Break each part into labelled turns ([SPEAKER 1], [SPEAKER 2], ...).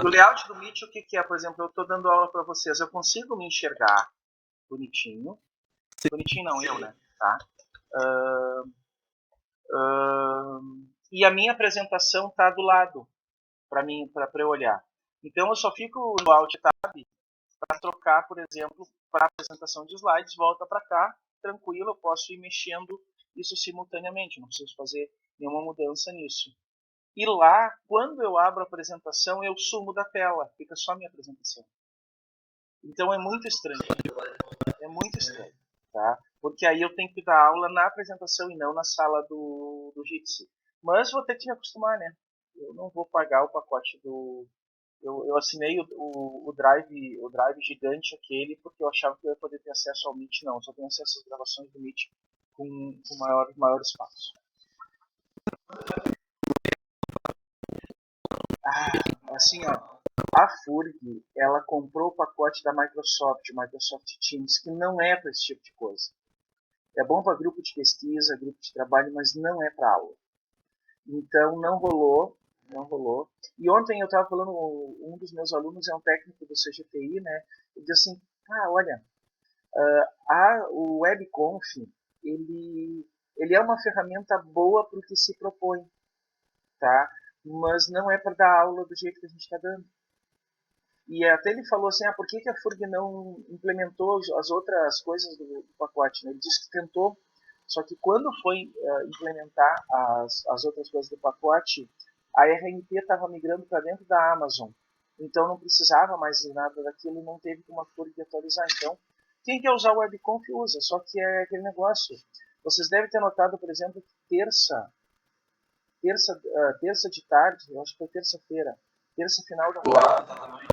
[SPEAKER 1] O layout do Meet, o que é? Por exemplo, eu estou dando aula para vocês, eu consigo me enxergar bonitinho.
[SPEAKER 2] Sim.
[SPEAKER 1] Bonitinho não, eu, né? Tá? E a minha apresentação está do lado, para mim, para eu olhar. Então eu só fico no Alt Tab para trocar, por exemplo, para apresentação de slides, volta para cá, tranquilo, eu posso ir mexendo isso simultaneamente, não preciso fazer nenhuma mudança nisso. E lá, quando eu abro a apresentação, eu sumo da tela, fica só a minha apresentação. Então é muito estranho. É muito estranho, tá? Porque aí eu tenho que dar aula na apresentação e não na sala do Jitsi. Mas vou ter que me acostumar, né? Eu não vou pagar o pacote do... Eu assinei o Drive gigante aquele porque eu achava que eu ia poder ter acesso ao Meet. Não, eu só tenho acesso às gravações do Meet com maior espaço. Assim, ó, a FURG, ela comprou o pacote da Microsoft Teams, que não é para esse tipo de coisa. É bom para grupo de pesquisa, grupo de trabalho, mas não é para aula. Então não rolou. E ontem eu estava falando, um dos meus alunos é um técnico do CGTI, né? Ele disse assim, olha, o WebConf, ele é uma ferramenta boa para o que se propõe, tá? Mas não é para dar aula do jeito que a gente está dando. E até ele falou assim, por que a FURG não implementou as outras coisas do pacote? Né? Ele disse que tentou, só que quando foi implementar as outras coisas do pacote, a RMP estava migrando para dentro da Amazon. Então não precisava mais de nada daquilo, não teve como a FURG atualizar. Então, quem quer usar o WebConf usa, só que é aquele negócio. Vocês devem ter notado, por exemplo, que terça de tarde, eu acho que foi terça-feira, terça final da tarde,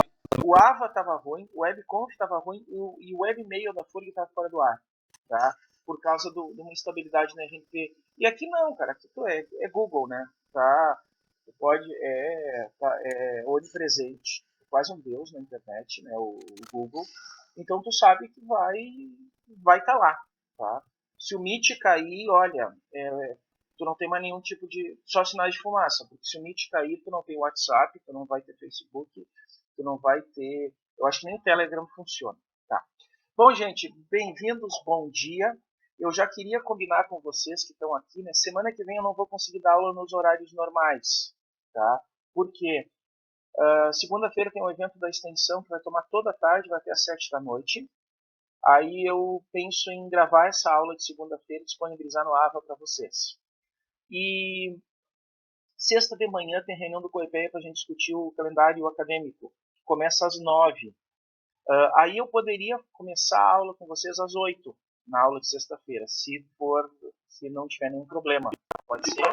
[SPEAKER 1] o AVA estava ruim, o WebConf estava ruim e o WebMail da FURG estava fora do ar, tá? Por causa de uma instabilidade na RMP. E aqui não, cara, aqui é Google, né? Tá? Pode, é onipresente, é quase um deus na internet, né? O Google. Então tu sabe que vai estar lá, tá? Se o Meet cair, olha, tu não tem mais nenhum tipo de... Só sinais de fumaça, porque se o Meet cair, tu não tem WhatsApp, tu não vai ter Facebook, tu não vai ter... Eu acho que nem o Telegram funciona, tá? Bom, gente, bem-vindos, bom dia. Eu já queria combinar com vocês que estão aqui, né? Semana que vem eu não vou conseguir dar aula nos horários normais, tá? Por quê? Segunda-feira tem um evento da extensão que vai tomar toda a tarde, vai até às 7 da noite. Aí eu penso em gravar essa aula de segunda-feira e disponibilizar no AVA para vocês. E sexta de manhã tem reunião do COEPEA para a gente discutir o calendário acadêmico, que começa às 9. Aí eu poderia começar a aula com vocês às 8, na aula de sexta-feira, se não tiver nenhum problema. Pode ser?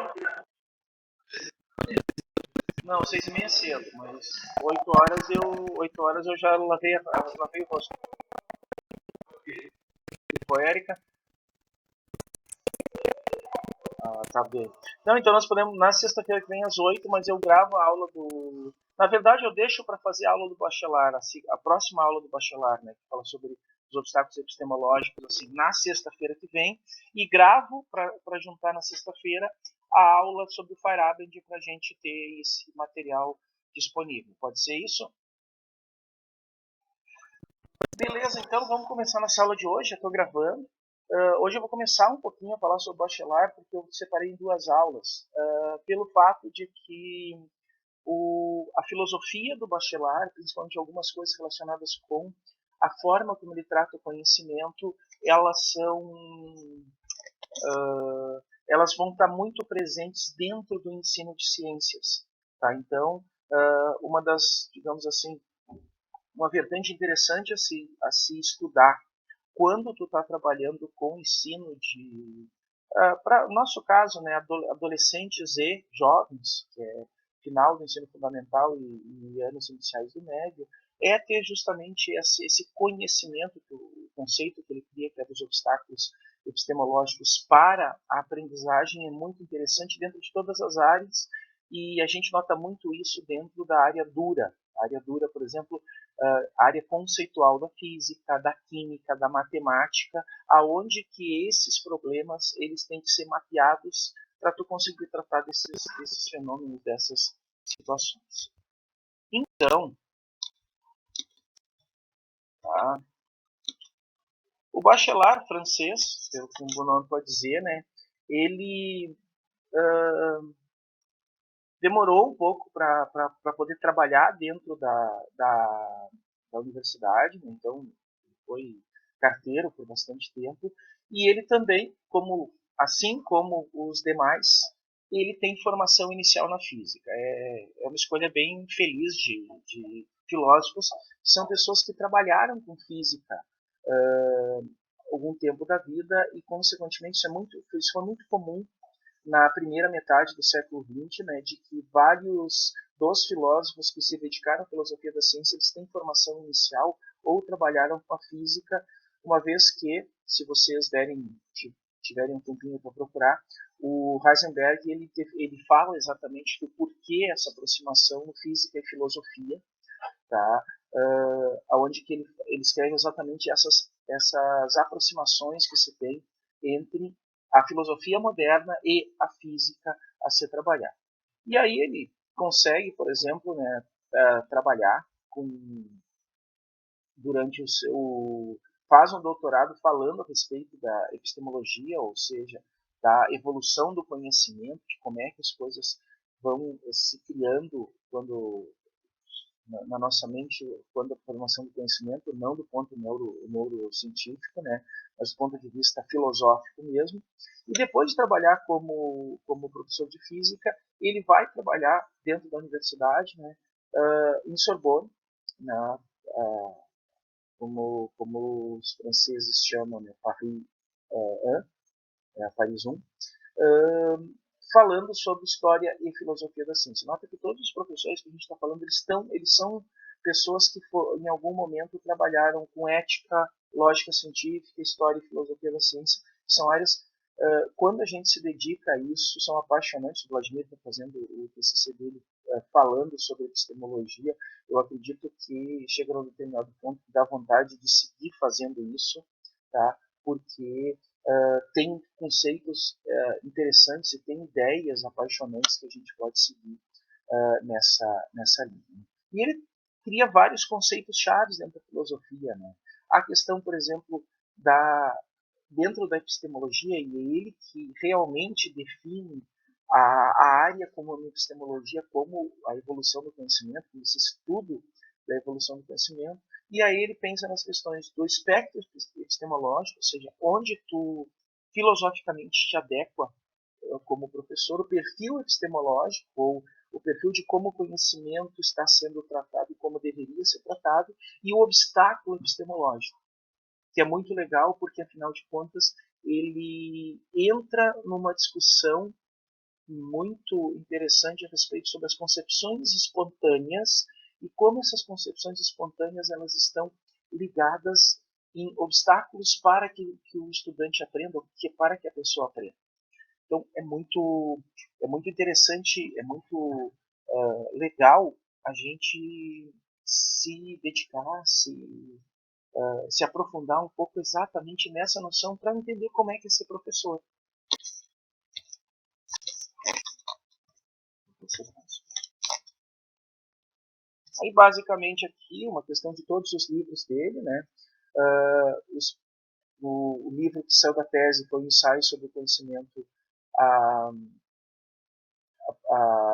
[SPEAKER 1] Não, 6h30 é cedo, mas 8 horas eu já lavei o rosto. Foi, Érica? Tá bem. Não, então nós podemos, na sexta-feira que vem às 8, mas eu gravo a aula do... Na verdade, eu deixo para fazer a aula do bachelar, a próxima aula do bachelar, né, que fala sobre os obstáculos epistemológicos, assim, na sexta-feira que vem, e gravo para juntar na sexta-feira a aula sobre o FireAbend para a gente ter esse material disponível. Pode ser isso? Beleza, então vamos começar nossa aula de hoje, já estou gravando. Hoje eu vou começar um pouquinho a falar sobre o bachelar, porque eu separei em duas aulas, pelo fato de que a filosofia do bachelar, principalmente algumas coisas relacionadas com a forma como ele trata o conhecimento, elas vão estar muito presentes dentro do ensino de ciências. Tá? Então, uma das, digamos assim, uma vertente interessante a se estudar quando tu está trabalhando com ensino de... para nosso caso, né, adolescentes e jovens, que é final do ensino fundamental e anos iniciais do médio, é ter justamente esse conhecimento, o conceito que ele cria, que é dos obstáculos epistemológicos para a aprendizagem, é muito interessante dentro de todas as áreas, e a gente nota muito isso dentro da área dura. A área dura, por exemplo, a área conceitual da física, da química, da matemática, aonde que esses problemas eles têm que ser mapeados para tu conseguir tratar desses fenômenos, dessas situações. Então, tá? O bacharel francês, pelo que o nome pode dizer, né, ele demorou um pouco para poder trabalhar dentro da universidade, né? Então foi carteiro por bastante tempo, e ele também, assim como os demais, ele tem formação inicial na física. É uma escolha bem feliz de filósofos, são pessoas que trabalharam com física algum tempo da vida e, consequentemente, isso foi muito comum na primeira metade do século XX, né, de que vários dos filósofos que se dedicaram à filosofia da ciência eles têm formação inicial ou trabalharam com a física, uma vez que, se vocês tiverem um tempinho para procurar, o Heisenberg ele fala exatamente do porquê essa aproximação física e filosofia, tá? Aonde que ele escreve exatamente essas aproximações que se tem entre a filosofia moderna e a física a ser trabalhada. E aí ele consegue, por exemplo, né, trabalhar durante o seu faz um doutorado falando a respeito da epistemologia, ou seja, da evolução do conhecimento, de como é que as coisas vão se criando quando na nossa mente quando a formação do conhecimento, não do ponto neurocientífico, né, mas do ponto de vista filosófico mesmo. E depois de trabalhar como professor de física, ele vai trabalhar dentro da universidade, né, em Sorbonne, na, como os franceses chamam, né, Paris 1, Paris 1, falando sobre história e filosofia da ciência. Nota que todos os professores que a gente está falando, eles são pessoas que em algum momento trabalharam com ética, lógica científica, história e filosofia da ciência, que são áreas, quando a gente se dedica a isso, são apaixonantes. O Vladimir está fazendo o TCC dele falando sobre epistemologia. Eu acredito que chega num determinado ponto que dá vontade de seguir fazendo isso, tá? Porque tem conceitos interessantes e tem ideias apaixonantes que a gente pode seguir nessa linha. E ele cria vários conceitos chaves dentro da filosofia, né? A questão, por exemplo, dentro da epistemologia, e é ele que realmente define a área como a epistemologia como a evolução do conhecimento, esse estudo da evolução do conhecimento, e aí ele pensa nas questões do espectro epistemológico, ou seja, onde tu filosoficamente te adequa como professor, o perfil epistemológico, ou o perfil de como o conhecimento está sendo tratado e como deveria ser tratado, e o obstáculo epistemológico, que é muito legal porque, afinal de contas, ele entra numa discussão muito interessante a respeito sobre as concepções espontâneas e como essas concepções espontâneas elas estão ligadas em obstáculos para que o estudante aprenda, ou para que a pessoa aprenda. Então é muito interessante, é muito legal a gente se dedicar, se aprofundar um pouco exatamente nessa noção para entender como é que é ser professor. Aí, basicamente, aqui, uma questão de todos os livros dele, né? O livro que saiu da tese foi o Ensaio sobre o Conhecimento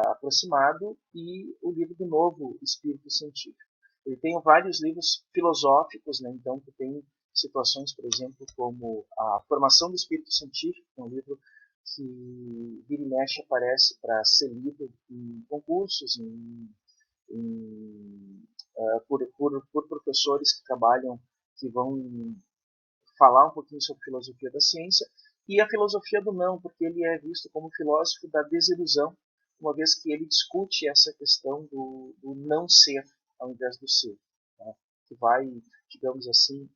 [SPEAKER 1] Aproximado e o livro do Novo Espírito Científico. Ele tem vários livros filosóficos, né? Então, que tem situações, por exemplo, como a Formação do Espírito Científico, que é um livro que vira e mexe aparece para ser lido em concursos, por professores que trabalham, que vão falar um pouquinho sobre filosofia da ciência, e a filosofia do não, porque ele é visto como filósofo da desilusão, uma vez que ele discute essa questão do não ser ao invés do ser, né? Que vai, digamos assim,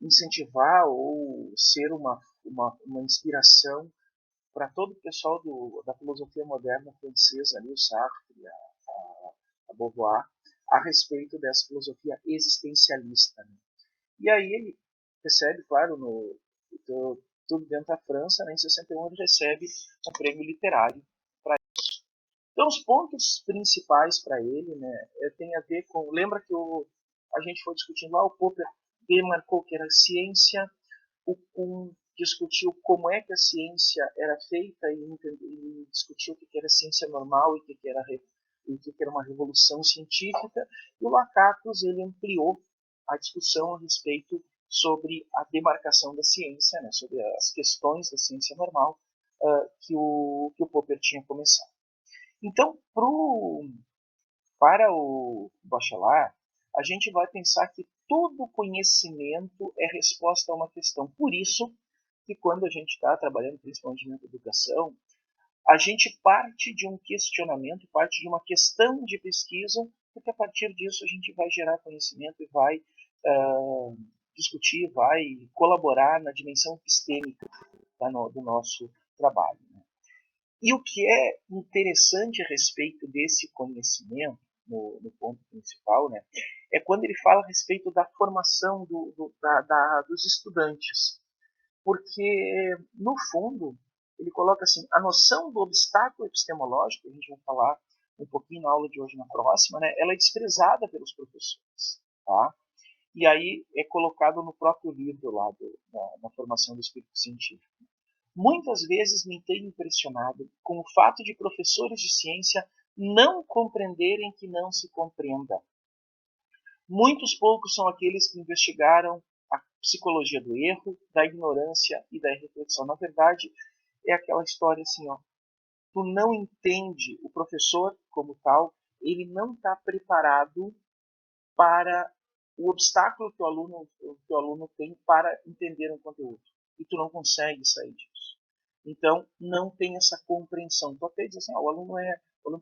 [SPEAKER 1] incentivar ou ser uma inspiração para todo o pessoal da filosofia moderna francesa, ali, o Sartre, a Beauvoir, a respeito dessa filosofia existencialista, né? E aí ele recebe, claro, tudo dentro da França, né, em 61 ele recebe um prêmio literário. Então, os pontos principais para ele, né, tem a ver com... Lembra que a gente foi discutindo lá, o Popper demarcou que era ciência, o Kuhn discutiu como é que a ciência era feita e discutiu o que era ciência normal e o que era uma revolução científica, e o Lakatos ele ampliou a discussão a respeito sobre a demarcação da ciência, né, sobre as questões da ciência normal que o Popper tinha começado. Então, para o Bachelard, a gente vai pensar que todo conhecimento é resposta a uma questão. Por isso que quando a gente está trabalhando principalmente na educação, a gente parte de um questionamento, parte de uma questão de pesquisa, porque a partir disso a gente vai gerar conhecimento e vai discutir, vai colaborar na dimensão epistêmica do nosso trabalho. Né? E o que é interessante a respeito desse conhecimento, no ponto principal, né, é quando ele fala a respeito da formação dos estudantes. Porque, no fundo, ele coloca assim, a noção do obstáculo epistemológico, a gente vai falar um pouquinho na aula de hoje, na próxima, né, ela é desprezada pelos professores. Tá? E aí é colocado no próprio livro lá da formação do espírito científico. Muitas vezes me tenho impressionado com o fato de professores de ciência não compreenderem que não se compreenda. Muitos poucos são aqueles que investigaram a psicologia do erro, da ignorância e da reflexão. Na verdade, é aquela história assim, ó, tu não entende, o professor como tal, ele não está preparado para o obstáculo que o aluno tem para entender um conteúdo. E tu não consegue sair disso. Então, não tem essa compreensão. Tu até diz assim, o aluno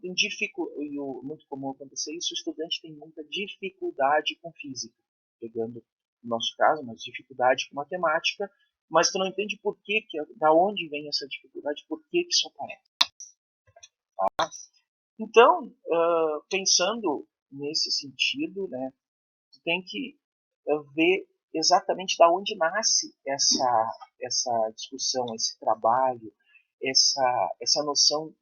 [SPEAKER 1] tem dificuldade, e muito comum acontecer isso, o estudante tem muita dificuldade com física, pegando no nosso caso, mas dificuldade com matemática, mas tu não entende por que da onde vem essa dificuldade, por que isso aparece. Tá? Então, pensando nesse sentido, né, tu tem que ver exatamente da onde nasce essa discussão, esse trabalho, essa noção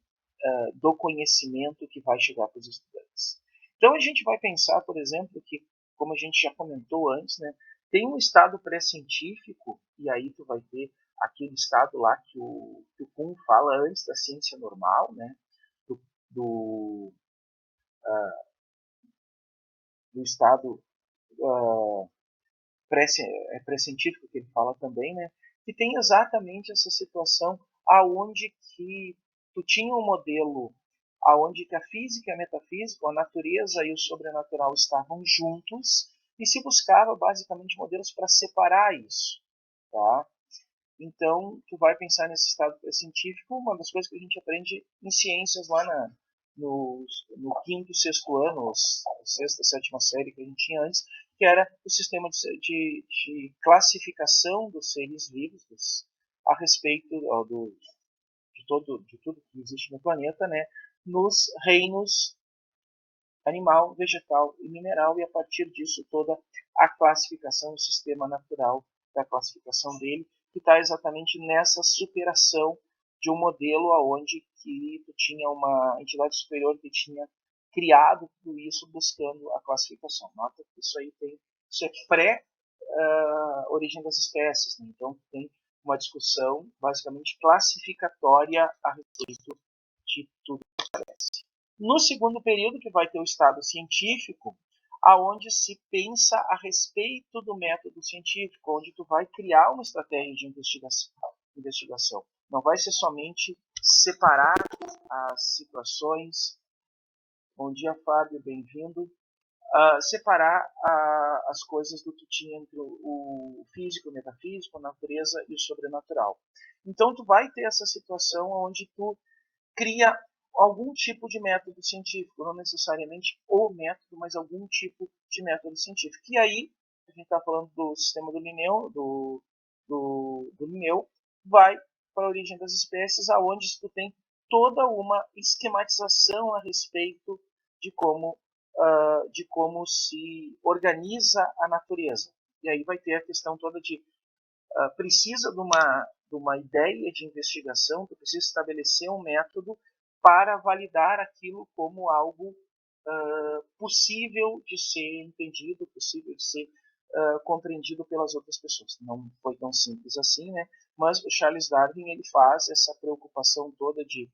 [SPEAKER 1] do conhecimento que vai chegar para os estudantes. Então a gente vai pensar, por exemplo, que, como a gente já comentou antes, né, tem um estado pré-científico, e aí tu vai ter aquele estado lá que o Kuhn fala antes da ciência normal, né, do, do estado pré-científico que ele fala também, né, que tem exatamente essa situação aonde que tu tinha um modelo aonde que a física e a metafísica, a natureza e o sobrenatural estavam juntos e se buscava basicamente modelos para separar isso, tá? Então, tu vai pensar nesse estado científico, uma das coisas que a gente aprende em ciências lá no quinto, sexto ano, sexta, sétima série que a gente tinha antes, que era o sistema de classificação dos seres vivos a respeito de tudo que existe no planeta, né, nos reinos animal, vegetal e mineral, e a partir disso toda a classificação, o sistema natural da classificação dele, que está exatamente nessa superação de um modelo onde que tu tinha uma entidade superior que tinha criado tudo isso buscando a classificação. Nota que isso é pré origem das espécies, né? Então tem uma discussão basicamente classificatória a respeito de tudo que aparece. No segundo período, que vai ter o estado científico, aonde se pensa a respeito do método científico, onde tu vai criar uma estratégia de investigação. Não vai ser somente separar as situações. Bom dia, Fábio, bem-vindo. Separar as coisas do que tinha entre o físico, o metafísico, a natureza e o sobrenatural. Então, tu vai ter essa situação onde tu cria algum tipo de método científico, não necessariamente o método, mas algum tipo de método científico. E aí, a gente está falando do sistema do Linneu, do Linneu, vai para a origem das espécies, aonde tu tem toda uma esquematização a respeito de como se organiza a natureza. E aí vai ter a questão toda de precisa de uma ideia de investigação, tu precisa estabelecer um método para validar aquilo como algo possível de ser entendido, possível de ser compreendido pelas outras pessoas. Não foi tão simples assim, né? Mas o Charles Darwin ele faz essa preocupação toda de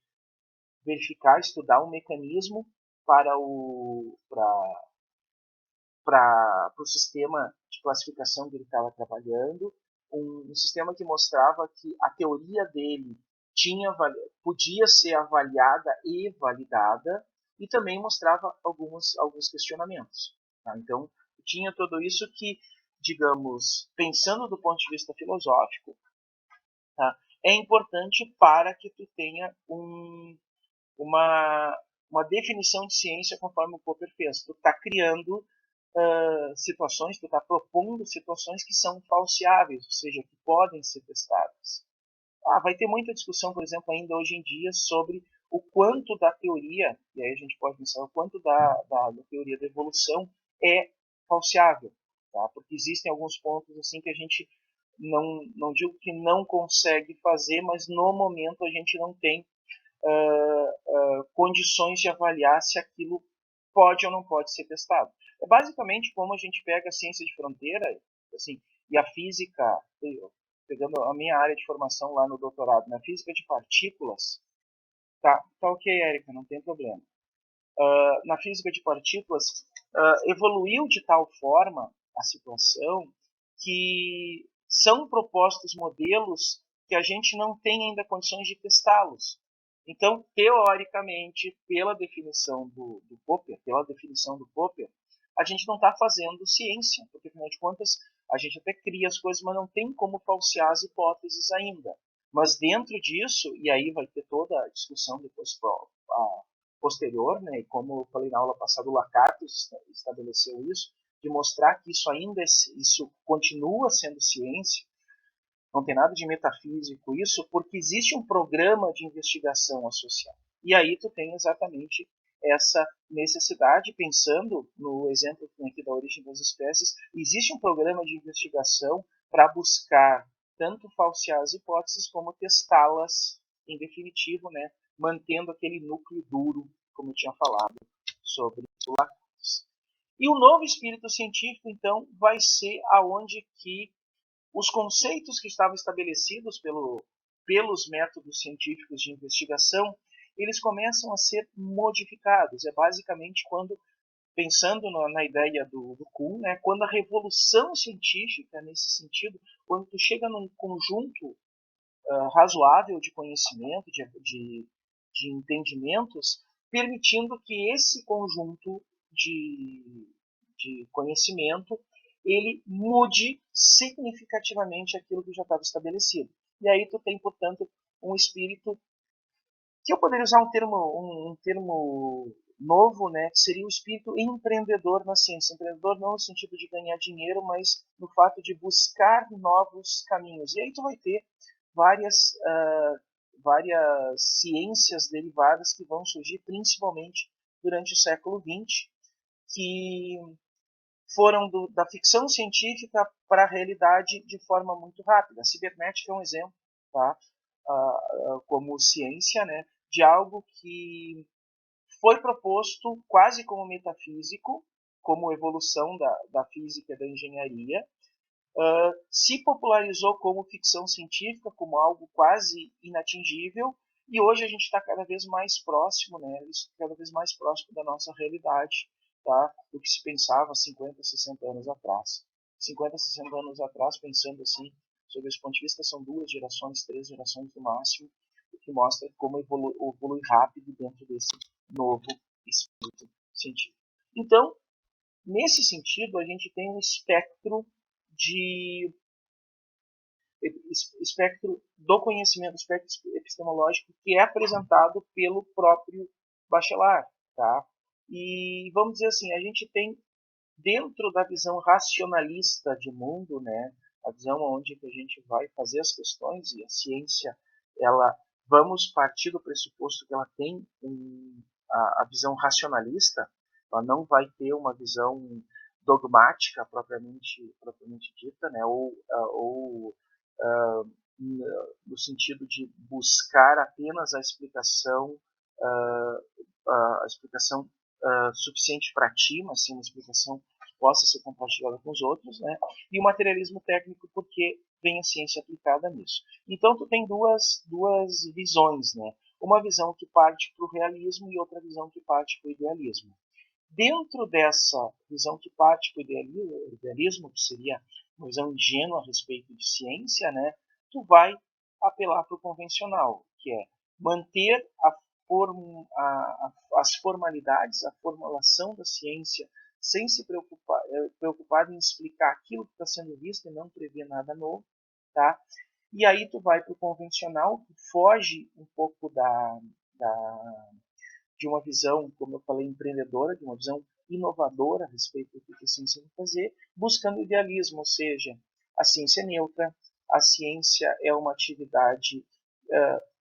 [SPEAKER 1] verificar, estudar um mecanismo para o sistema de classificação que ele estava trabalhando, um sistema que mostrava que a teoria dele podia ser avaliada e validada, e também mostrava alguns questionamentos. Tá? Então, tinha tudo isso que, digamos, pensando do ponto de vista filosófico, tá? É importante para que tu tenha uma, uma definição de ciência conforme o Popper fez. Tu está criando situações, tu está propondo situações que são falseáveis, ou seja, que podem ser testadas. Vai ter muita discussão, por exemplo, ainda hoje em dia sobre o quanto da teoria, e aí a gente pode pensar, o quanto da teoria da evolução é falseável, tá? Porque existem alguns pontos assim que a gente não digo que não consegue fazer, mas no momento a gente não tem condições de avaliar se aquilo pode ou não pode ser testado. É basicamente como a gente pega a ciência de fronteira, assim, e a física, pegando a minha área de formação lá no doutorado, na física de partículas, tá ok, Érica, não tem problema. Na física de partículas, evoluiu de tal forma a situação que são propostos modelos que a gente não tem ainda condições de testá-los. Então, teoricamente, pela definição do Popper, a gente não está fazendo ciência, porque, afinal de contas, a gente até cria as coisas, mas não tem como falsear as hipóteses ainda. Mas dentro disso, e aí vai ter toda a discussão depois posterior, né, e como eu falei na aula passada, o Lakatos estabeleceu isso, de mostrar que isso continua sendo ciência, não tem nada de metafísico isso, porque existe um programa de investigação associado. E aí tu tem exatamente essa necessidade, pensando no exemplo aqui da origem das espécies, existe um programa de investigação para buscar tanto falsear as hipóteses como testá-las em definitivo, né, mantendo aquele núcleo duro, como eu tinha falado, sobre o Lacan. E o novo espírito científico, então, vai ser aonde que os conceitos que estavam estabelecidos pelos métodos científicos de investigação, eles começam a ser modificados. É basicamente quando, pensando na ideia do Kuhn, né, quando a revolução científica, nesse sentido, quando tu chega num conjunto razoável de conhecimento, de entendimentos, permitindo que esse conjunto de conhecimento ele mude significativamente aquilo que já estava estabelecido. E aí tu tem, portanto, um espírito que eu poderia usar um termo novo, né, que seria o espírito empreendedor na ciência. Empreendedor não no sentido de ganhar dinheiro, mas no fato de buscar novos caminhos. E aí tu vai ter várias ciências derivadas que vão surgir principalmente durante o século XX, que foram da ficção científica para a realidade de forma muito rápida. A cibernética é um exemplo, tá? Como ciência, né, de algo que foi proposto quase como metafísico, como evolução da física e da engenharia, se popularizou como ficção científica, como algo quase inatingível, e hoje a gente está cada vez mais próximo, né, cada vez mais próximo da nossa realidade, tá, do que se pensava 50, 60 anos atrás. 50, 60 anos atrás, pensando assim, sob esse ponto de vista, são 2 gerações, 3 gerações no máximo, o que mostra como evolui rápido dentro desse novo espírito científico. Então, nesse sentido, a gente tem um espectro do conhecimento, espectro epistemológico que é apresentado pelo próprio Bachelard, tá? E vamos dizer assim, a gente tem dentro da visão racionalista de mundo, né, a visão onde a gente vai fazer as questões e a ciência, ela vamos partir do pressuposto que ela tem a visão racionalista, ela não vai ter uma visão dogmática propriamente dita, né, ou no sentido de buscar apenas a explicação a explicação suficiente para ti, mas sim uma explicação que possa ser compartilhada com os outros, né? E o materialismo técnico porque vem a ciência aplicada nisso. Então tu tem duas visões, né? Uma visão que parte para o realismo e outra visão que parte para o idealismo. Dentro dessa visão que parte para o idealismo, que seria uma visão ingênua a respeito de ciência, né? Tu vai apelar para o convencional, que é manter as formalidades, a formulação da ciência, sem se preocupar em explicar aquilo que está sendo visto e não prever nada novo, tá? E aí tu vai para o convencional, que foge um pouco de uma visão, como eu falei, empreendedora, de uma visão inovadora a respeito do que a ciência vai fazer, buscando idealismo, ou seja, a ciência é neutra, a ciência é uma atividade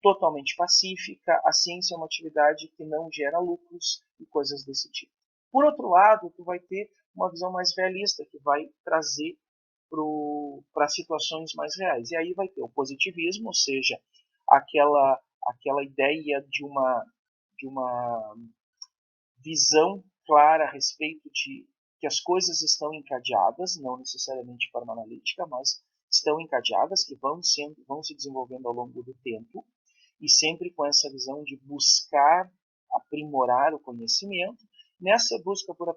[SPEAKER 1] totalmente pacífica, a ciência é uma atividade que não gera lucros e coisas desse tipo. Por outro lado, tu vai ter uma visão mais realista, que vai trazer para situações mais reais. E aí vai ter o positivismo, ou seja, aquela ideia de uma visão clara a respeito de que as coisas estão encadeadas, não necessariamente de forma analítica, mas estão encadeadas, que vão se desenvolvendo ao longo do tempo, e sempre com essa visão de buscar aprimorar o conhecimento. Nessa busca por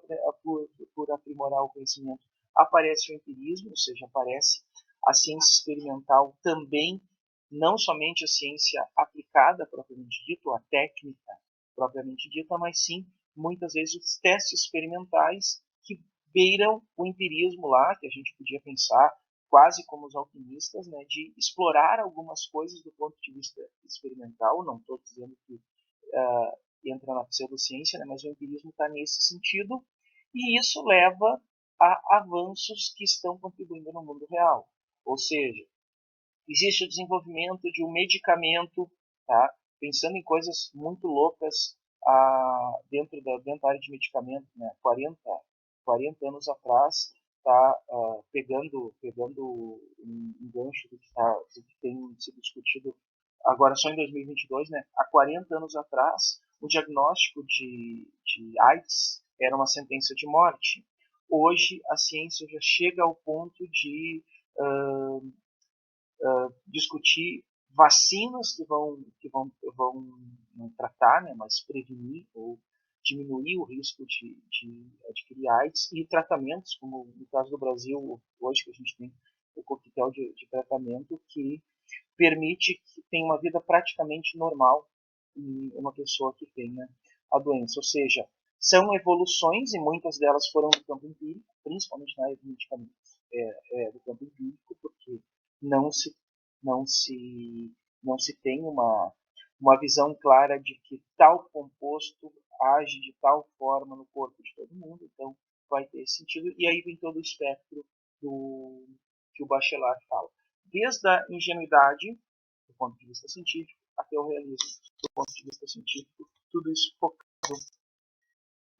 [SPEAKER 1] aprimorar o conhecimento, aparece o empirismo, ou seja, aparece a ciência experimental também, não somente a ciência aplicada propriamente dita, a técnica propriamente dita, mas sim, muitas vezes, os testes experimentais que beiram o empirismo lá, que a gente podia pensar quase como os alquimistas, né, de explorar algumas coisas do ponto de vista experimental. Não estou dizendo que entra na pseudociência, né, mas o empirismo está nesse sentido, e isso leva a avanços que estão contribuindo no mundo real. Ou seja, existe o desenvolvimento de um medicamento, tá? Pensando em coisas muito loucas dentro da área de medicamento, né? 40 anos atrás, tá? Pegando um gancho do que tem sido discutido agora só em 2022, né? Há 40 anos atrás, o diagnóstico de AIDS era uma sentença de morte. Hoje, a ciência já chega ao ponto de discutir vacinas que vão tratar, né, mas prevenir ou diminuir o risco de adquirir AIDS, e tratamentos, como no caso do Brasil, hoje que a gente tem o coquetel de tratamento que permite que tenha uma vida praticamente normal em uma pessoa que tenha a doença. Ou seja, são evoluções, e muitas delas foram do campo empírico, principalmente na área de medicamentos, do campo empírico, porque não se não se não se tem uma visão clara de que tal composto age de tal forma no corpo de todo mundo. Então vai ter esse sentido, e aí vem todo o espectro que o Bachelard fala, desde a ingenuidade do ponto de vista científico até o realismo do ponto de vista científico, tudo isso focado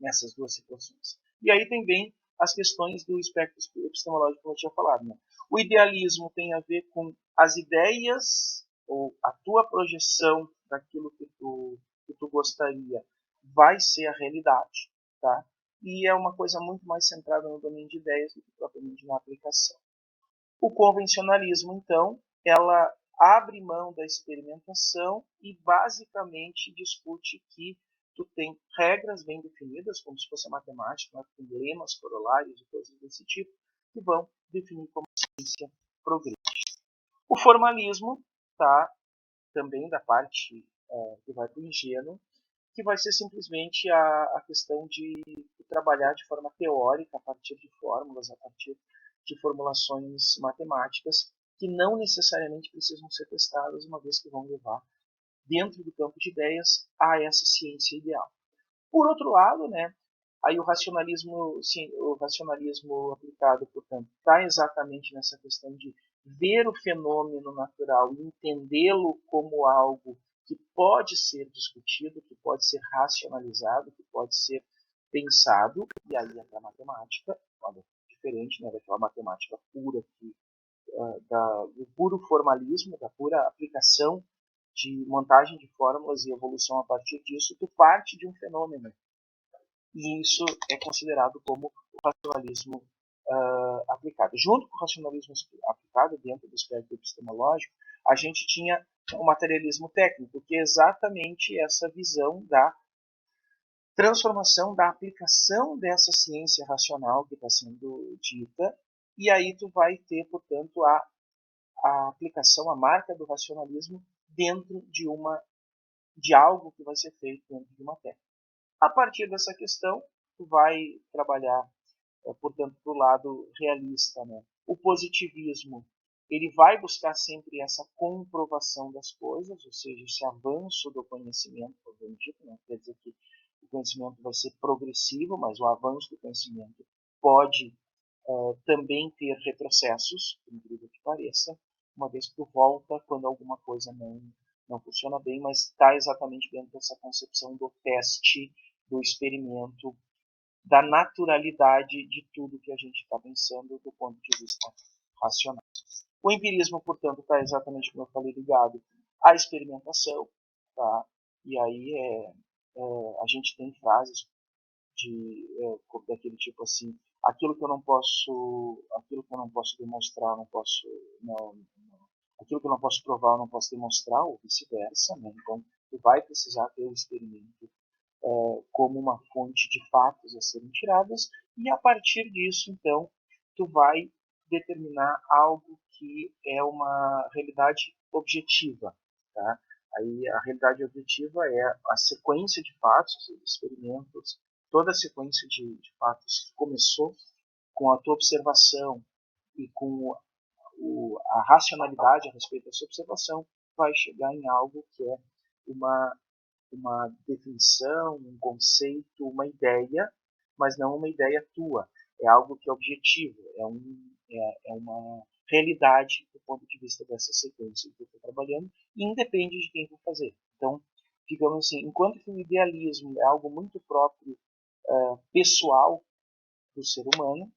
[SPEAKER 1] nessas duas situações. E aí tem bem as questões do espectro epistemológico que eu tinha falado. Né? O idealismo tem a ver com as ideias ou a tua projeção daquilo que tu gostaria vai ser a realidade, tá? E é uma coisa muito mais centrada no domínio de ideias do que propriamente na aplicação. O convencionalismo, então, ela abre mão da experimentação e basicamente discute que tu tem regras bem definidas, como se fosse a matemática, né, com lemas, corolários e coisas desse tipo, que vão definir como a ciência progride. O formalismo, tá, também da parte que vai para o ingênuo, que vai ser simplesmente a questão de trabalhar de forma teórica, a partir de fórmulas, a partir de formulações matemáticas, que não necessariamente precisam ser testadas, uma vez que vão levar, dentro do campo de ideias, a essa ciência ideal. Por outro lado, né, aí o racionalismo aplicado, portanto, está exatamente nessa questão de ver o fenômeno natural e entendê-lo como algo que pode ser discutido, que pode ser racionalizado, que pode ser pensado, e aí entra a matemática, olha, diferente, né, daquela matemática pura, do puro formalismo, da pura aplicação de montagem de fórmulas e evolução a partir disso, tu parte de um fenômeno. E isso é considerado como o racionalismo aplicado. Junto com o racionalismo aplicado, dentro do espectro epistemológico, a gente tinha o materialismo técnico, que é exatamente essa visão da transformação, da aplicação dessa ciência racional que está sendo dita, e aí tu vai ter, portanto, a aplicação, a marca do racionalismo dentro de algo que vai ser feito dentro de uma técnica. A partir dessa questão, tu vai trabalhar, portanto, do lado realista, né? O positivismo, ele vai buscar sempre essa comprovação das coisas, ou seja, esse avanço do conhecimento, não quer dizer que o conhecimento vai ser progressivo, mas o avanço do conhecimento pode também ter retrocessos, por incrível que pareça, uma vez que tu volta quando alguma coisa não funciona bem, mas está exatamente dentro dessa concepção do teste, do experimento, da naturalidade de tudo que a gente está pensando do ponto de vista racional. O empirismo, portanto, está exatamente, como eu falei, ligado à experimentação, tá? E aí a gente tem frases daquele tipo assim: aquilo que eu não posso demonstrar, aquilo que eu não posso provar, eu não posso demonstrar, ou vice-versa, né? Então, tu vai precisar ter o experimento como uma fonte de fatos a serem tiradas, e a partir disso, então, tu vai determinar algo que é uma realidade objetiva, tá? Aí a realidade objetiva é a sequência de fatos, experimentos, toda a sequência de fatos que começou com a tua observação e com a racionalidade a respeito dessa observação, vai chegar em algo que é uma definição, um conceito, uma ideia, mas não uma ideia tua. É algo que é objetivo, é uma realidade do ponto de vista dessa sequência que eu estou trabalhando, e independe de quem for fazer. Então, digamos assim, enquanto que o idealismo é algo muito próprio, pessoal do ser humano,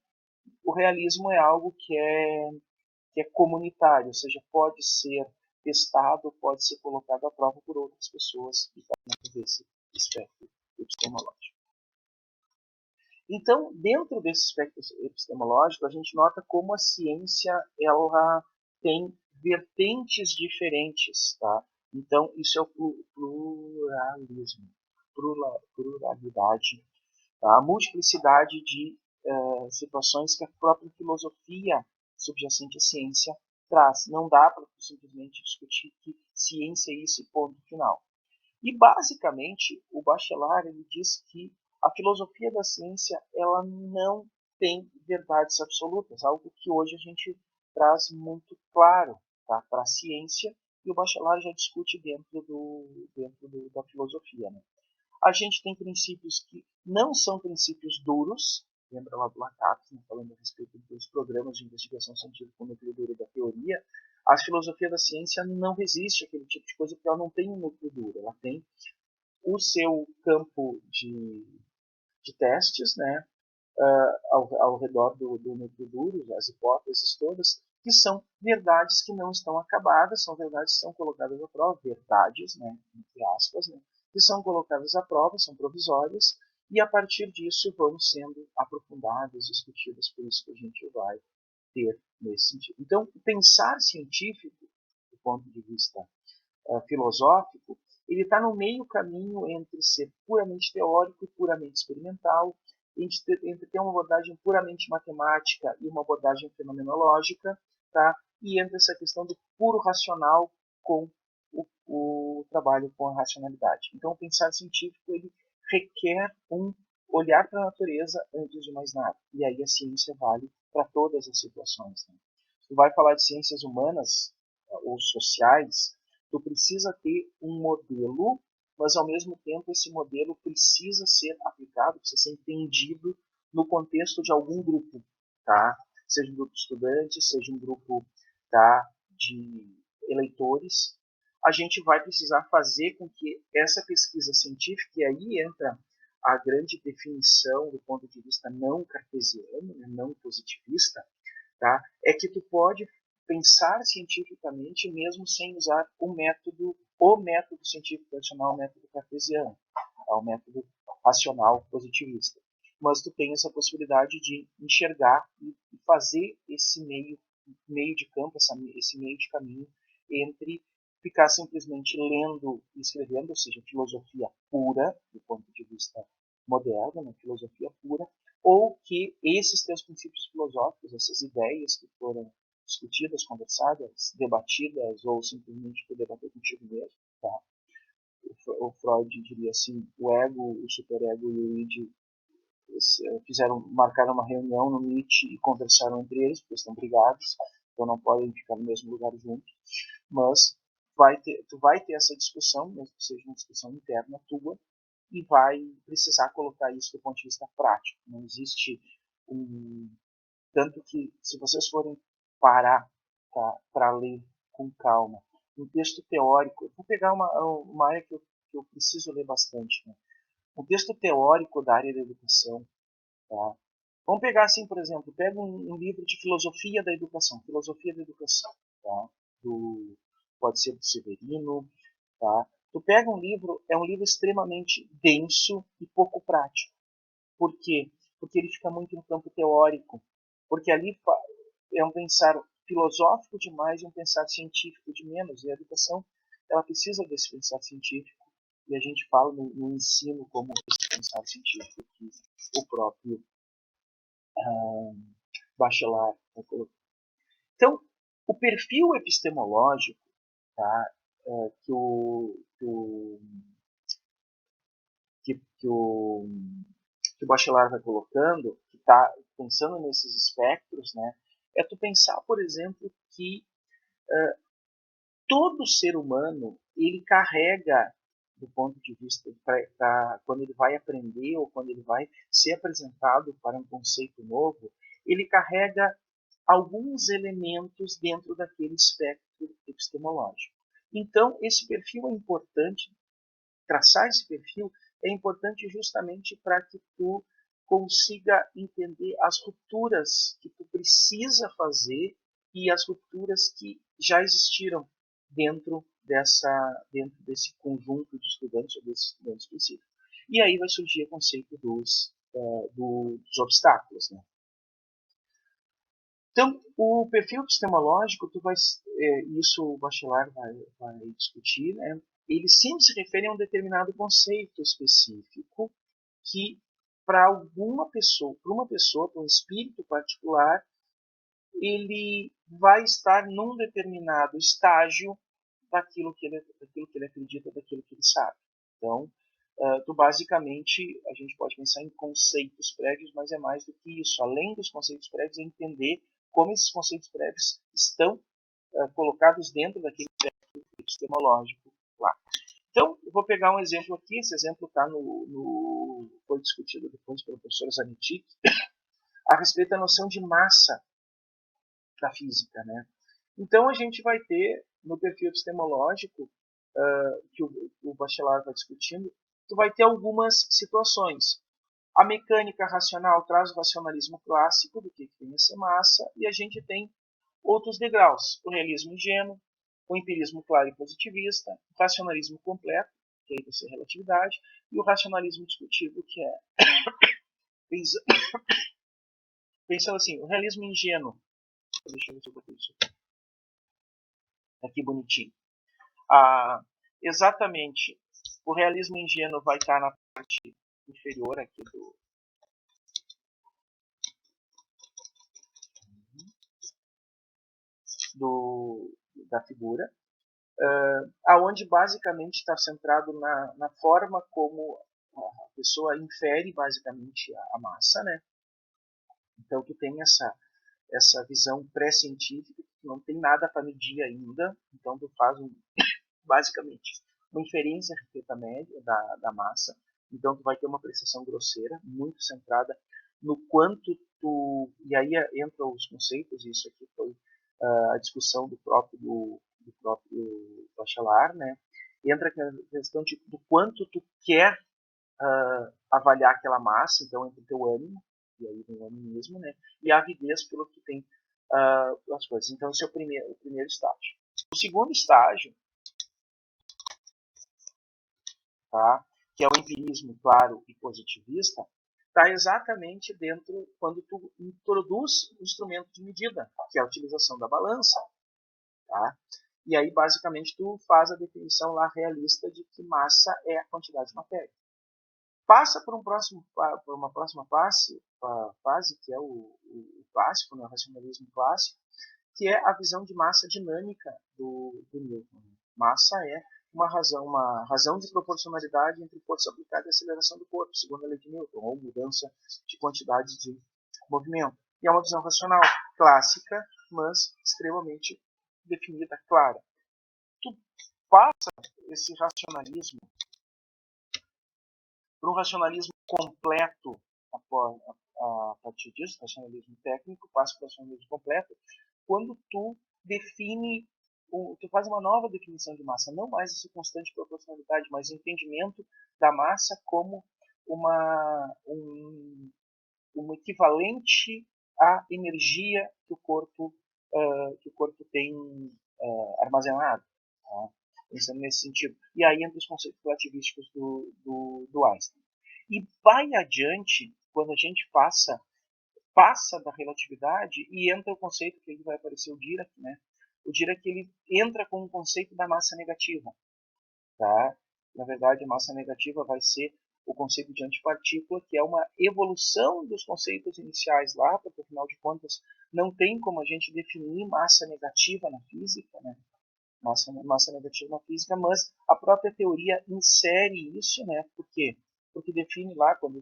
[SPEAKER 1] o realismo é algo que é comunitário, ou seja, pode ser testado, pode ser colocado à prova por outras pessoas que estão dentro desse espectro epistemológico. Então, dentro desse espectro epistemológico, a gente nota como a ciência ela tem vertentes diferentes, tá? Então, isso é o pluralismo, pluralidade, tá? A multiplicidade de situações que a própria filosofia subjacente à ciência traz. Não dá para simplesmente discutir que ciência é isso e ponto final. E basicamente o Bachelard ele diz que a filosofia da ciência ela não tem verdades absolutas, algo que hoje a gente traz muito claro, tá, para a ciência, e o Bachelard já discute dentro da filosofia, né? A gente tem princípios que não são princípios duros, lembra lá do Lacatus, né, falando a respeito dos programas de investigação científica como núcleo duro da teoria. A filosofia da ciência não resiste àquele tipo de coisa porque ela não tem um núcleo duro, ela tem o seu campo de testes, né, ao redor do núcleo duro, as hipóteses todas, que são verdades que não estão acabadas, são verdades que estão colocadas à prova, verdades, né, entre aspas, né, que são colocadas à prova, são provisórias, e a partir disso vão sendo aprofundadas, discutidas, por isso que a gente vai ter nesse sentido. Então, o pensar científico, do ponto de vista filosófico, ele está no meio caminho entre ser puramente teórico e puramente experimental, entre ter uma abordagem puramente matemática e uma abordagem fenomenológica, tá? E entre essa questão do puro racional com o trabalho com a racionalidade. Então, o pensar científico ele requer um olhar para a natureza antes de mais nada. E aí a ciência vale para todas as situações. Né? Tu vai falar de ciências humanas ou sociais, tu precisa ter um modelo, mas ao mesmo tempo esse modelo precisa ser aplicado, precisa ser entendido no contexto de algum grupo, tá? Seja um grupo de estudantes, seja um grupo, tá, de eleitores. A gente vai precisar fazer com que essa pesquisa científica, e aí entra a grande definição do ponto de vista não cartesiano, não positivista, tá? É que tu pode pensar cientificamente mesmo sem usar o método científico tradicional, o método cartesiano, o método racional positivista. Mas tu tem essa possibilidade de enxergar e fazer esse meio de campo, esse meio de caminho entre ficar simplesmente lendo e escrevendo, ou seja, filosofia pura, do ponto de vista moderno, né, filosofia pura, ou que esses teus princípios filosóficos, essas ideias que foram discutidas, conversadas, debatidas, ou simplesmente tu debater contigo mesmo, tá? O Freud diria assim, o ego, o superego e o id marcaram uma reunião no Meet e conversaram entre eles, porque estão brigados, então não podem ficar no mesmo lugar juntos, mas tu vai ter essa discussão, mesmo que seja uma discussão interna tua, e vai precisar colocar isso do ponto de vista prático. Não existe tanto que, se vocês forem parar para ler com calma um texto teórico, eu vou pegar uma área que eu preciso ler bastante, né? Um texto teórico da área da educação, tá? Vamos pegar assim, por exemplo, pega um livro de filosofia da educação, tá? Pode ser do Severino, tá? Tu pega um livro, é um livro extremamente denso e pouco prático. Por quê? Porque ele fica muito no campo teórico, porque ali é um pensar filosófico demais e um pensar científico de menos, e a educação ela precisa desse pensar científico, e a gente fala no ensino como esse pensar científico que o próprio Bachelard colocou. Então, o perfil epistemológico, tá, que o Bachelard vai colocando, que está pensando nesses espectros, né, é tu pensar, por exemplo, que todo ser humano ele carrega, do ponto de vista quando ele vai aprender ou quando ele vai ser apresentado para um conceito novo, ele carrega alguns elementos dentro daquele espectro epistemológico. Então, esse perfil é importante, traçar esse perfil é importante justamente para que tu consiga entender as rupturas que tu precisa fazer e as rupturas que já existiram dentro desse conjunto de estudantes ou desses estudantes específicos. E aí vai surgir o conceito dos obstáculos, né? Então, o perfil epistemológico, isso o Bachelard vai discutir, né? Ele sempre se refere a um determinado conceito específico que, para uma pessoa, para um espírito particular, ele vai estar num determinado estágio daquilo que ele acredita, daquilo que ele sabe. Então, basicamente, a gente pode pensar em conceitos prévios, mas é mais do que isso. Além dos conceitos prévios, é entender como esses conceitos prévios estão colocados dentro daquele epistemológico lá. Então, eu vou pegar um exemplo aqui. Esse exemplo foi discutido depois pelo professor Zanetti, a respeito da noção de massa da física, né? Então, a gente vai ter, no perfil epistemológico, que o Bachelard vai discutindo, tu vai ter algumas situações. A mecânica racional traz o racionalismo clássico do que tem essa massa, e a gente tem outros degraus. O realismo ingênuo, o empirismo claro e positivista, o racionalismo completo, que é a relatividade, e o racionalismo discutivo, que é pensando assim, o realismo ingênuo. Deixa eu ver se eu botei isso aqui bonitinho. Exatamente, o realismo ingênuo vai estar na parte inferior aqui da figura, aonde basicamente está centrado na forma como a pessoa infere basicamente a massa, né? Então tu tem essa visão pré-científica, que não tem nada para medir ainda, então tu faz basicamente uma inferência a respeito da média da massa, então tu vai ter uma apreciação grosseira, muito centrada no quanto e aí entra os conceitos, e isso aqui foi a discussão do próprio Bachelard, né? Entra a questão do quanto tu quer avaliar aquela massa, então entre o teu ânimo, e aí vem o animismo, né? E a avidez pelo que tem as coisas. Então, esse é o primeiro estágio. O segundo estágio, tá, que é o empirismo claro e positivista, está exatamente dentro quando tu introduz o instrumento de medida, que é a utilização da balança. Tá? E aí, basicamente, tu faz a definição lá realista de que massa é a quantidade de matéria. Passa por uma próxima fase, que é o clássico, né, o racionalismo clássico, que é a visão de massa dinâmica do Newton. Massa é uma razão de proporcionalidade entre força aplicada e aceleração do corpo, segundo a lei de Newton, ou mudança de quantidade de movimento. E é uma visão racional, clássica, mas extremamente definida, clara. Tu passa esse racionalismo para um racionalismo completo a partir disso, racionalismo técnico, passa para o racionalismo completo, quando tu define, tu faz uma nova definição de massa, não mais essa constante proporcionalidade, mas o entendimento da massa como um equivalente à energia que o corpo tem armazenado. Tá? Pensando nesse sentido. E aí entra os conceitos relativísticos do Einstein. E vai adiante, quando a gente passa da relatividade e entra o conceito que vai aparecer o Dirac, né? O Dirac ele entra com o conceito da massa negativa, tá? Na verdade, a massa negativa vai ser o conceito de antipartícula, que é uma evolução dos conceitos iniciais lá, porque afinal de contas não tem como a gente definir massa negativa na física, né? Massa negativa na física, mas a própria teoria insere isso, né? Por quê? Porque define lá quando o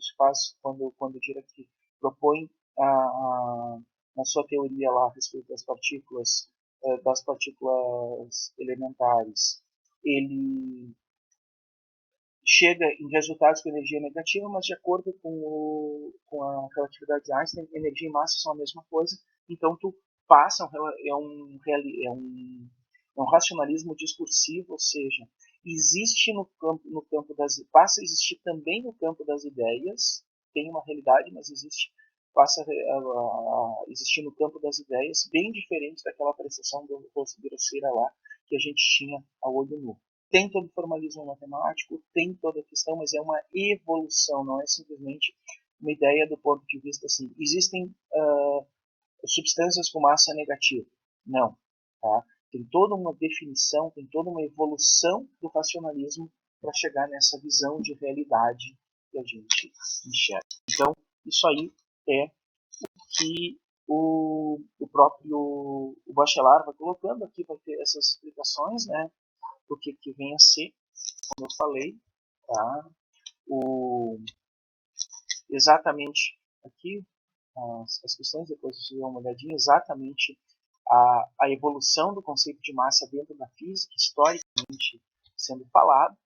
[SPEAKER 1] Dirac propõe na sua teoria lá a respeito das partículas elementares, ele chega em resultados com energia negativa, mas de acordo com a relatividade de Einstein, energia e massa são a mesma coisa, então tu passa, é um racionalismo discursivo, ou seja, existe passa a existir também no campo das ideias, tem uma realidade, mas passa a existir no campo das ideias, bem diferente daquela apreciação grosseira lá que a gente tinha ao olho nu. Tem todo o formalismo matemático, tem toda a questão, mas é uma evolução, não é simplesmente uma ideia do ponto de vista assim. Existem substâncias com massa negativa. Não. Tá? Tem toda uma definição, tem toda uma evolução do racionalismo para chegar nessa visão de realidade que a gente enxerga. Então, isso aí é que o próprio Bachelard vai colocando aqui, vai ter essas explicações, né, do que vem a ser, como eu falei, tá? Exatamente aqui as questões, depois vocês dão uma olhadinha, exatamente a evolução do conceito de massa dentro da física, historicamente sendo falado,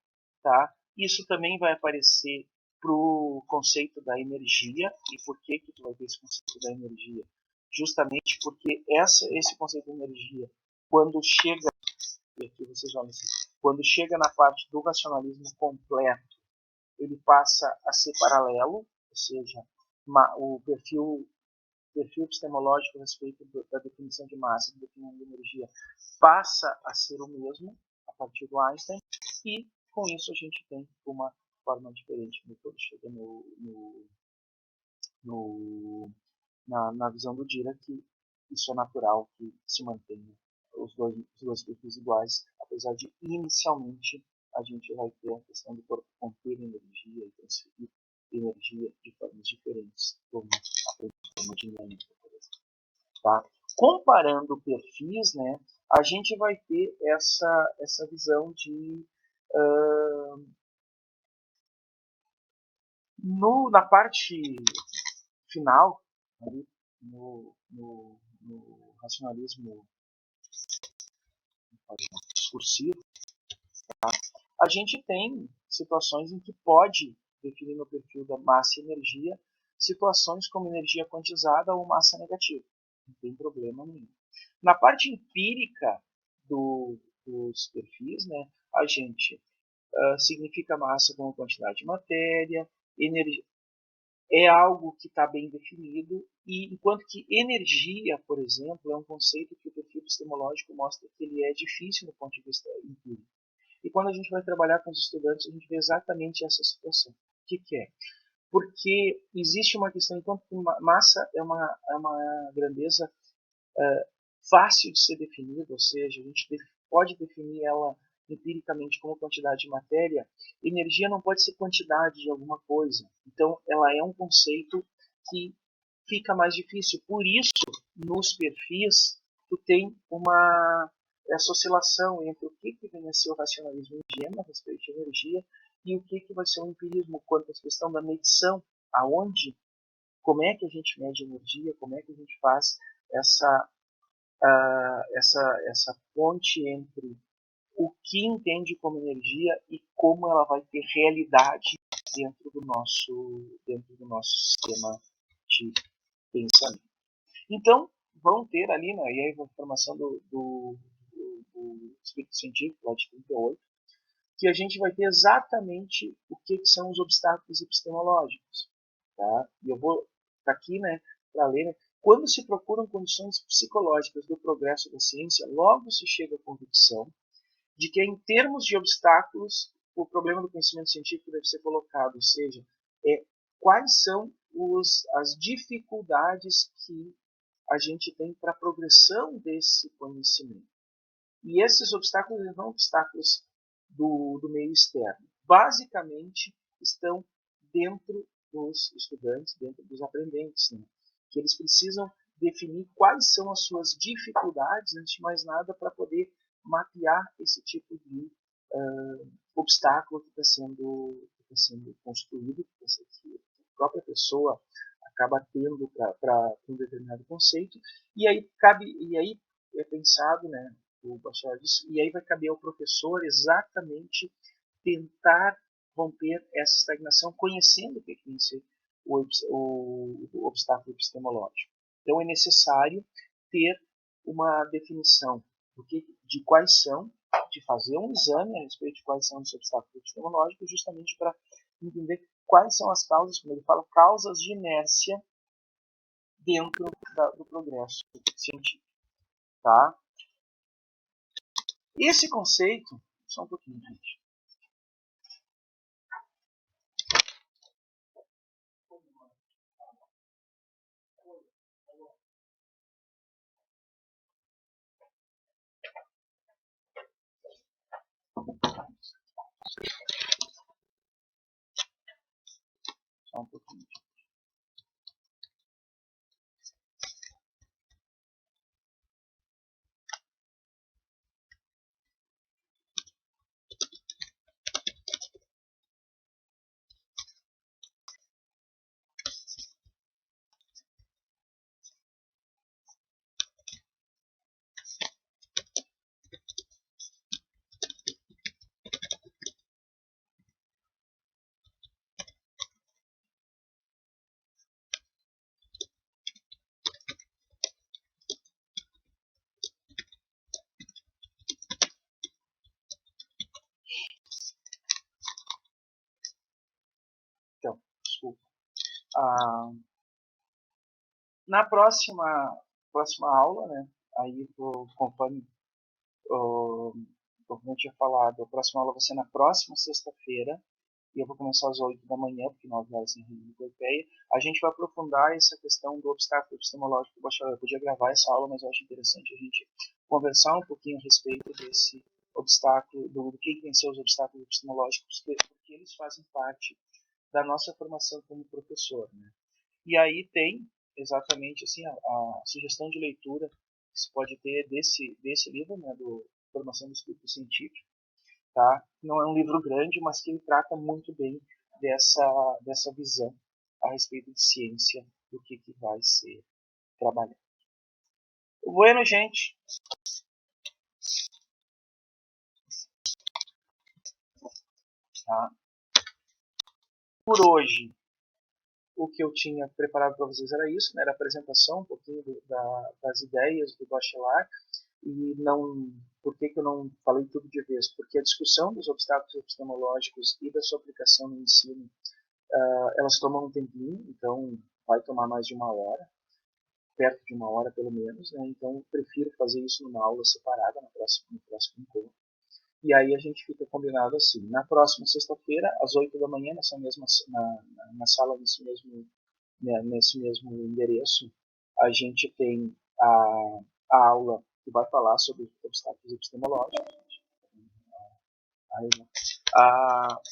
[SPEAKER 1] tá? Isso também vai aparecer para o conceito da energia. E por que tu vai ver esse conceito da energia? Justamente porque esse conceito de energia, quando chega, e aqui vocês vão assim, quando chega na parte do racionalismo completo, ele passa a ser paralelo, ou seja, o perfil epistemológico a respeito da definição de massa e da definição de energia passa a ser o mesmo a partir do Einstein, e com isso a gente tem uma forma diferente quando chega na visão do Dirac, que isso é natural que se mantenha os dois perfis iguais, apesar de inicialmente a gente vai ter a questão do corpo conter energia e transferir energia de formas diferentes, como a forma dinâmica, por exemplo. Tá? Comparando perfis, né, a gente vai ter essa visão de na parte final, ali, no racionalismo discursivo, tá? A gente tem situações em que pode definir no perfil da massa e energia situações como energia quantizada ou massa negativa. Não tem problema nenhum. Na parte empírica dos perfis, né, a gente significa massa como quantidade de matéria, energia, é algo que está bem definido, e enquanto que energia, por exemplo, é um conceito que o perfil epistemológico mostra que ele é difícil do ponto de vista empírico. E quando a gente vai trabalhar com os estudantes, a gente vê exatamente essa situação. O que é? Porque existe uma questão, enquanto que massa é uma grandeza fácil de ser definida, ou seja, a gente pode definir ela empiricamente como quantidade de matéria, energia não pode ser quantidade de alguma coisa. Então, ela é um conceito que fica mais difícil. Por isso, nos perfis, tu tem essa oscilação entre o que vem a ser o racionalismo ingênuo a respeito de energia e o que vai ser o empirismo quanto à questão da medição, aonde, como é que a gente mede energia, como é que a gente faz essa essa ponte entre o que entende como energia e como ela vai ter realidade dentro do nosso sistema de pensamento. Então, vão ter ali, né, e aí a informação do espírito científico, lá de 38, que a gente vai ter exatamente o que são os obstáculos epistemológicos. Tá? E eu vou aqui, né, para ler, né, quando se procuram condições psicológicas do progresso da ciência, logo se chega à convicção de que, em termos de obstáculos, o problema do conhecimento científico deve ser colocado, ou seja, quais são as dificuldades que a gente tem para a progressão desse conhecimento. E esses obstáculos não são obstáculos do meio externo. Basicamente, estão dentro dos estudantes, dentro dos aprendentes, né? Que eles precisam definir quais são as suas dificuldades, antes de mais nada, para poder mapear esse tipo de obstáculo que está sendo construído, que a própria pessoa acaba tendo para um determinado conceito, e aí é pensado, né, o bacharel disso, e aí vai caber ao professor exatamente tentar romper essa estagnação, conhecendo o que é ser o obstáculo epistemológico. Então é necessário ter uma definição de quais são, de fazer um exame a respeito de quais são os obstáculos epistemológicos, justamente para entender quais são as causas, como ele fala, causas de inércia dentro do progresso científico. Tá? Esse conceito, só um pouquinho, gente. Só um pouquinho. Então, desculpa. Na próxima aula, né, aí conforme como eu tinha falado, a próxima aula vai ser na próxima sexta-feira, e eu vou começar às 8 da manhã, porque 9 horas em reunião com a IPEA. A gente vai aprofundar essa questão do obstáculo epistemológico do bacharel. Eu podia gravar essa aula, mas eu acho interessante a gente conversar um pouquinho a respeito desse obstáculo, do que vêm ser os obstáculos epistemológicos, porque eles fazem parte da nossa formação como professor. Né? E aí tem exatamente assim a sugestão de leitura que se pode ter desse livro, né, do Formação do Espírito Científico, tá? Não é um livro grande, mas que ele trata muito bem dessa visão a respeito de ciência, do que vai ser trabalhado. Bueno, gente. Tá? Por hoje, o que eu tinha preparado para vocês era isso, né? Era a apresentação um pouquinho das ideias do Bachelard, e não, por que eu não falei tudo de vez? Porque a discussão dos obstáculos epistemológicos e da sua aplicação no ensino elas tomam um tempinho, então vai tomar mais de 1 hora, perto de 1 hora pelo menos, né? Então prefiro fazer isso numa aula separada no próximo encontro. E aí a gente fica combinado assim. Na próxima sexta-feira, às 8 da manhã, na sala, nesse mesmo endereço, a gente tem a aula que vai falar sobre obstáculos epistemológicos. Aí, né?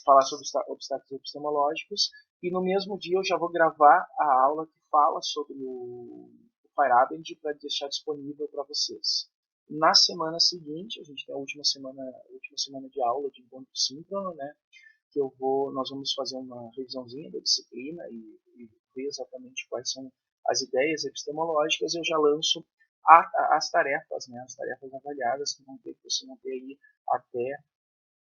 [SPEAKER 1] Falar sobre obstáculos epistemológicos. E no mesmo dia eu já vou gravar a aula que fala sobre o Firebase para deixar disponível para vocês. Na semana seguinte, a gente tem a última semana de aula de encontro síncrono, né? Que nós vamos fazer uma revisãozinha da disciplina e ver exatamente quais são as ideias epistemológicas. Eu já lanço as tarefas, né? As tarefas avaliadas que você vão ter aí até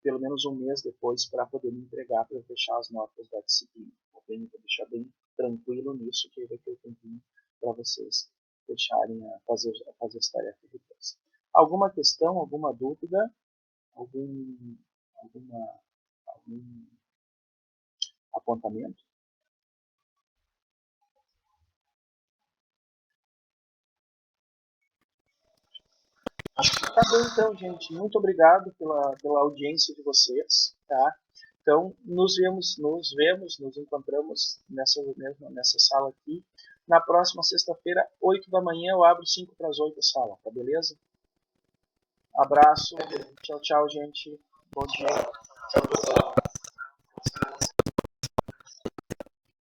[SPEAKER 1] pelo menos um mês depois para poder me entregar para fechar as notas da disciplina. Vou deixar bem tranquilo nisso, que vai ter tempinho para vocês fecharem a fazer as tarefas depois. Alguma questão, alguma dúvida, algum apontamento? Acho que tá bem então, gente. Muito obrigado pela audiência de vocês, tá? Então, nos encontramos nessa sala aqui. Na próxima sexta-feira, 8 da manhã, eu abro 5 para as 8 a sala, tá beleza? Abraço, tchau, tchau, gente. Bom dia.